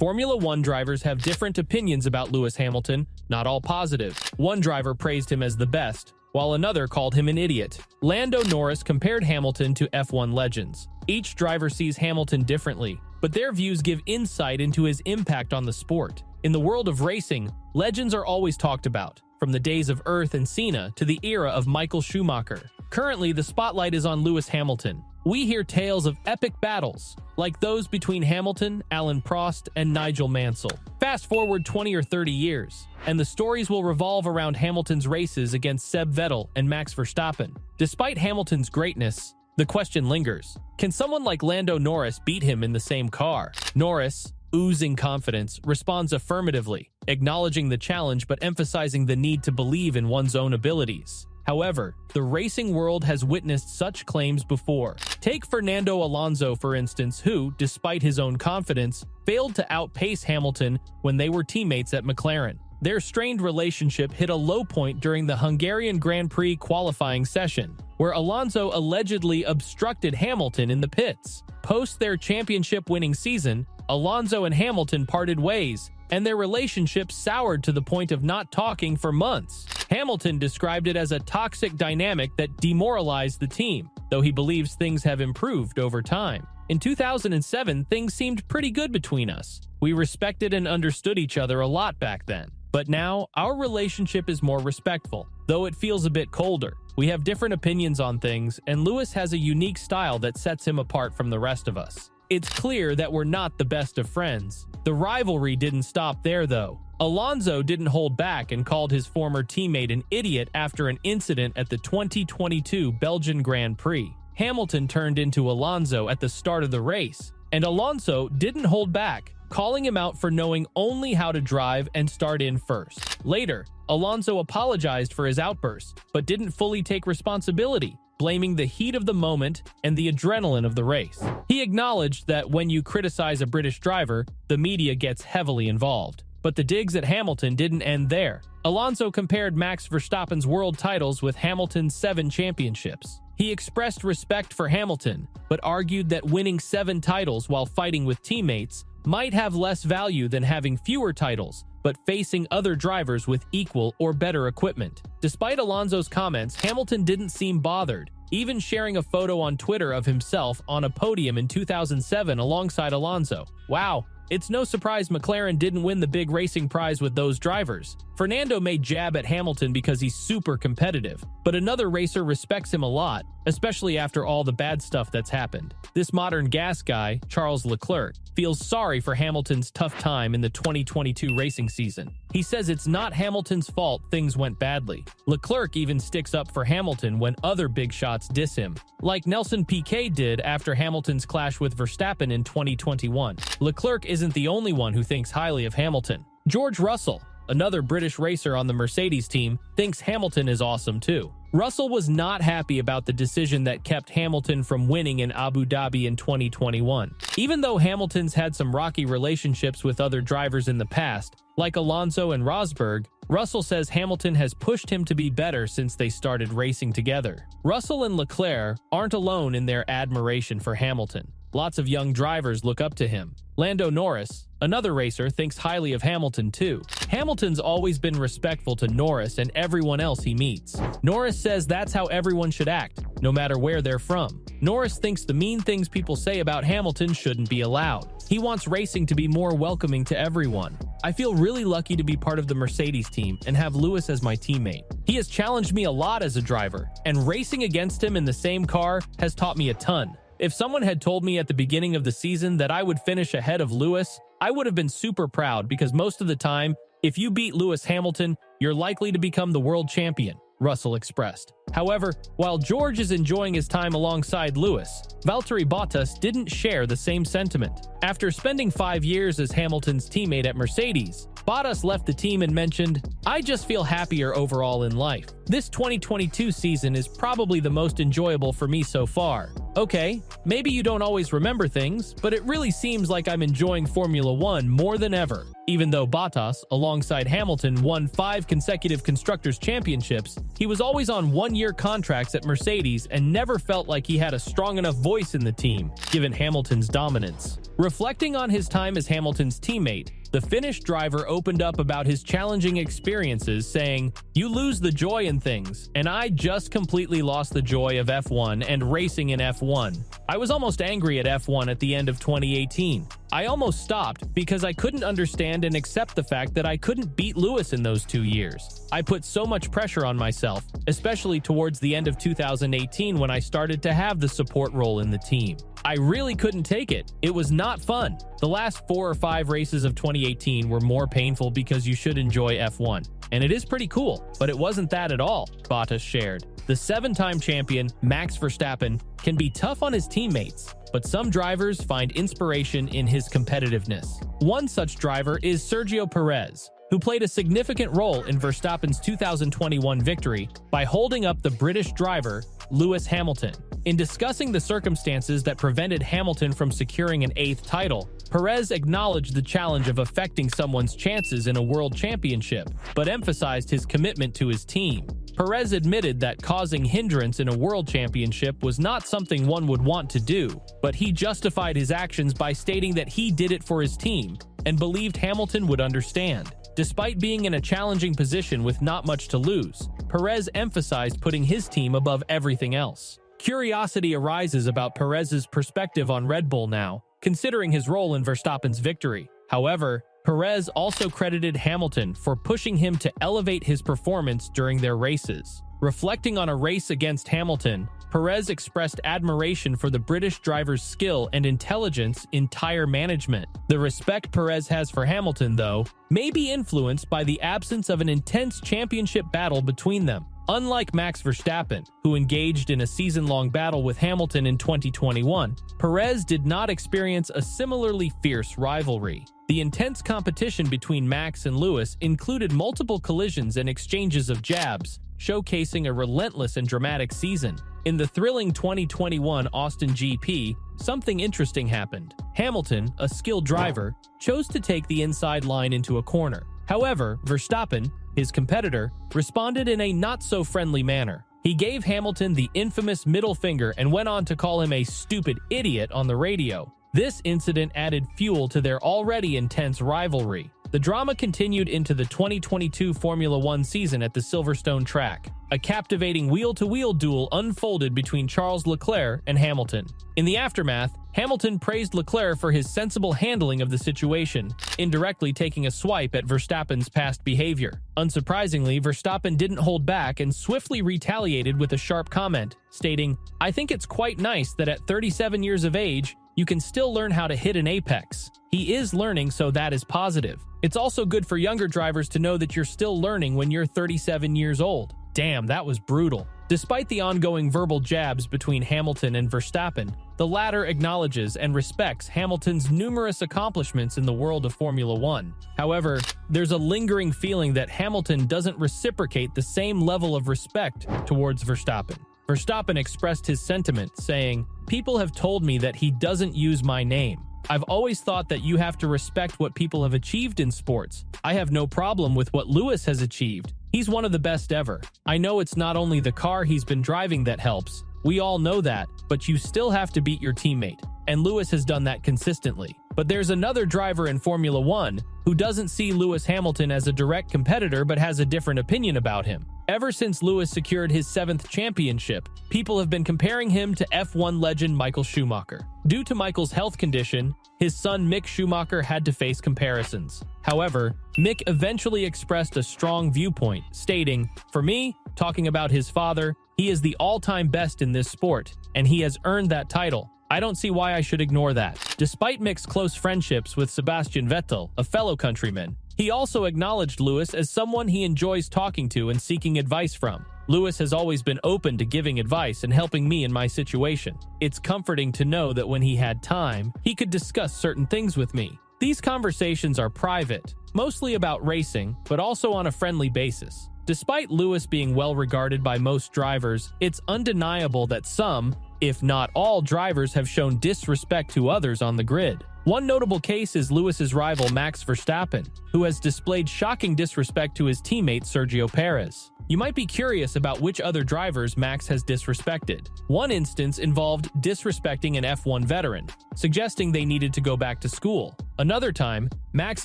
Formula One drivers have different opinions about Lewis Hamilton, not all positive. One driver praised him as the best, while another called him an idiot. Lando Norris compared Hamilton to F1 legends. Each driver sees Hamilton differently, but their views give insight into his impact on the sport. In the world of racing, legends are always talked about, from the days of Earth and Senna to the era of Michael Schumacher. Currently, the spotlight is on Lewis Hamilton. We hear tales of epic battles, like those between Hamilton, Alan Prost, and Nigel Mansell. Fast forward 20 or 30 years, and the stories will revolve around Hamilton's races against Seb Vettel and Max Verstappen. Despite Hamilton's greatness, the question lingers: can someone like Lando Norris beat him in the same car? Norris, oozing confidence, responds affirmatively, acknowledging the challenge but emphasizing the need to believe in one's own abilities. However, the racing world has witnessed such claims before. Take Fernando Alonso, for instance, who, despite his own confidence, failed to outpace Hamilton when they were teammates at McLaren. Their strained relationship hit a low point during the Hungarian Grand Prix qualifying session, where Alonso allegedly obstructed Hamilton in the pits. Post their championship-winning season, Alonso and Hamilton parted ways, and their relationship soured to the point of not talking for months. Hamilton described it as a toxic dynamic that demoralized the team, though he believes things have improved over time. In 2007, things seemed pretty good between us. We respected and understood each other a lot back then. But now, our relationship is more respectful, though it feels a bit colder. We have different opinions on things, and Lewis has a unique style that sets him apart from the rest of us. It's clear that we're not the best of friends. The rivalry didn't stop there, though. Alonso didn't hold back and called his former teammate an idiot after an incident at the 2022 Belgian Grand Prix. Hamilton turned into Alonso at the start of the race, and Alonso didn't hold back, calling him out for knowing only how to drive and start in first. Later, Alonso apologized for his outburst, but didn't fully take responsibility, blaming the heat of the moment and the adrenaline of the race. He acknowledged that when you criticize a British driver, the media gets heavily involved. But the digs at Hamilton didn't end there. Alonso compared Max Verstappen's world titles with Hamilton's 7 championships. He expressed respect for Hamilton, but argued that winning 7 titles while fighting with teammates might have less value than having fewer titles, but facing other drivers with equal or better equipment. Despite Alonso's comments, Hamilton didn't seem bothered, even sharing a photo on Twitter of himself on a podium in 2007 alongside Alonso. Wow, it's no surprise McLaren didn't win the big racing prize with those drivers. Fernando may jab at Hamilton because he's super competitive, but another racer respects him a lot, especially after all the bad stuff that's happened. This modern gas guy, Charles Leclerc, feels sorry for Hamilton's tough time in the 2022 racing season. He says it's not Hamilton's fault things went badly. Leclerc even sticks up for Hamilton when other big shots diss him, like Nelson Piquet did after Hamilton's clash with Verstappen in 2021. Leclerc isn't the only one who thinks highly of Hamilton. George Russell, another British racer on the Mercedes team, thinks Hamilton is awesome too. Russell was not happy about the decision that kept Hamilton from winning in Abu Dhabi in 2021. Even though Hamilton's had some rocky relationships with other drivers in the past, like Alonso and Rosberg, Russell says Hamilton has pushed him to be better since they started racing together. Russell and Leclerc aren't alone in their admiration for Hamilton. Lots of young drivers look up to him. Lando Norris, another racer, thinks highly of Hamilton too. Hamilton's always been respectful to Norris and everyone else he meets. Norris says that's how everyone should act, no matter where they're from. Norris thinks the mean things people say about Hamilton shouldn't be allowed. He wants racing to be more welcoming to everyone. I feel really lucky to be part of the Mercedes team and have Lewis as my teammate. He has challenged me a lot as a driver, and racing against him in the same car has taught me a ton. If someone had told me at the beginning of the season that I would finish ahead of Lewis, I would have been super proud because most of the time, if you beat Lewis Hamilton, you're likely to become the world champion, Russell expressed. However, while George is enjoying his time alongside Lewis, Valtteri Bottas didn't share the same sentiment. After spending 5 years as Hamilton's teammate at Mercedes, Bottas left the team and mentioned, "I just feel happier overall in life. This 2022 season is probably the most enjoyable for me so far. Okay, maybe you don't always remember things, but it really seems like I'm enjoying Formula One more than ever. Even though Bottas, alongside Hamilton, won 5 consecutive Constructors' Championships, he was always on one-year contracts at Mercedes and never felt like he had a strong enough voice in the team, given Hamilton's dominance. Reflecting on his time as Hamilton's teammate, the Finnish driver opened up about his challenging experiences, saying, "You lose the joy in things, and I just completely lost the joy of F1 and racing in F1. I was almost angry at F1 at the end of 2018. I almost stopped because I couldn't understand and accept the fact that I couldn't beat Lewis in those 2 years. I put so much pressure on myself, especially towards the end of 2018 when I started to have the support role in the team. I really couldn't take it. It was not fun. The last 4 or 5 races of 2018 were more painful because you should enjoy F1. And it is pretty cool, but it wasn't that at all," Bottas shared. The 7-time champion, Max Verstappen, can be tough on his teammates, but some drivers find inspiration in his competitiveness. One such driver is Sergio Perez, who played a significant role in Verstappen's 2021 victory by holding up the British driver, Lewis Hamilton. In discussing the circumstances that prevented Hamilton from securing an 8th title, Perez acknowledged the challenge of affecting someone's chances in a world championship, but emphasized his commitment to his team. Perez admitted that causing hindrance in a world championship was not something one would want to do, but he justified his actions by stating that he did it for his team and believed Hamilton would understand. Despite being in a challenging position with not much to lose, Perez emphasized putting his team above everything else. Curiosity arises about Perez's perspective on Red Bull now, considering his role in Verstappen's victory. However, Perez also credited Hamilton for pushing him to elevate his performance during their races. Reflecting on a race against Hamilton, Perez expressed admiration for the British driver's skill and intelligence in tire management. The respect Perez has for Hamilton, though, may be influenced by the absence of an intense championship battle between them. Unlike Max Verstappen, who engaged in a season-long battle with Hamilton in 2021, Perez did not experience a similarly fierce rivalry. The intense competition between Max and Lewis included multiple collisions and exchanges of jabs, showcasing a relentless and dramatic season. In the thrilling 2021 Austin GP, something interesting happened. Hamilton, a skilled driver, chose to take the inside line into a corner. However, Verstappen, his competitor, responded in a not-so-friendly manner. He gave Hamilton the infamous middle finger and went on to call him a stupid idiot on the radio. This incident added fuel to their already intense rivalry. The drama continued into the 2022 Formula One season at the Silverstone track. A captivating wheel-to-wheel duel unfolded between Charles Leclerc and Hamilton. In the aftermath, Hamilton praised Leclerc for his sensible handling of the situation, indirectly taking a swipe at Verstappen's past behavior. Unsurprisingly, Verstappen didn't hold back and swiftly retaliated with a sharp comment, stating, "I think it's quite nice that at 37 years of age, you can still learn how to hit an apex. He is learning, so that is positive. It's also good for younger drivers to know that you're still learning when you're 37 years old." Damn, that was brutal. Despite the ongoing verbal jabs between Hamilton and Verstappen, the latter acknowledges and respects Hamilton's numerous accomplishments in the world of Formula One. However, there's a lingering feeling that Hamilton doesn't reciprocate the same level of respect towards Verstappen. Verstappen expressed his sentiment, saying, "People have told me that he doesn't use my name. I've always thought that you have to respect what people have achieved in sports. I have no problem with what Lewis has achieved. He's one of the best ever. I know it's not only the car he's been driving that helps. We all know that, but you still have to beat your teammate. And Lewis has done that consistently. But there's another driver in Formula One who doesn't see Lewis Hamilton as a direct competitor but has a different opinion about him. Ever since Lewis secured his 7th championship, people have been comparing him to F1 legend Michael Schumacher. Due to Michael's health condition, his son Mick Schumacher had to face comparisons. However, Mick eventually expressed a strong viewpoint, stating, "For me, talking about his father, he is the all-time best in this sport, and he has earned that title. I don't see why I should ignore that." Despite Mick's close friendships with Sebastian Vettel, a fellow countryman, he also acknowledged Lewis as someone he enjoys talking to and seeking advice from. "Lewis has always been open to giving advice and helping me in my situation. It's comforting to know that when he had time, he could discuss certain things with me. These conversations are private, mostly about racing, but also on a friendly basis." Despite Lewis being well regarded by most drivers, it's undeniable that some, if not all, drivers have shown disrespect to others on the grid. One notable case is Lewis's rival Max Verstappen, who has displayed shocking disrespect to his teammate Sergio Perez. You might be curious about which other drivers Max has disrespected. One instance involved disrespecting an F1 veteran, suggesting they needed to go back to school. Another time, Max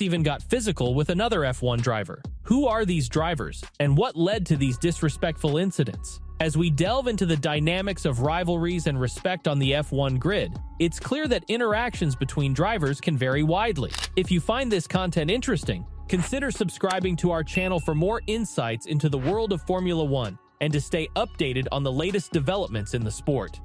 even got physical with another F1 driver. Who are these drivers, and what led to these disrespectful incidents? As we delve into the dynamics of rivalries and respect on the F1 grid, it's clear that interactions between drivers can vary widely. If you find this content interesting, consider subscribing to our channel for more insights into the world of Formula One and to stay updated on the latest developments in the sport.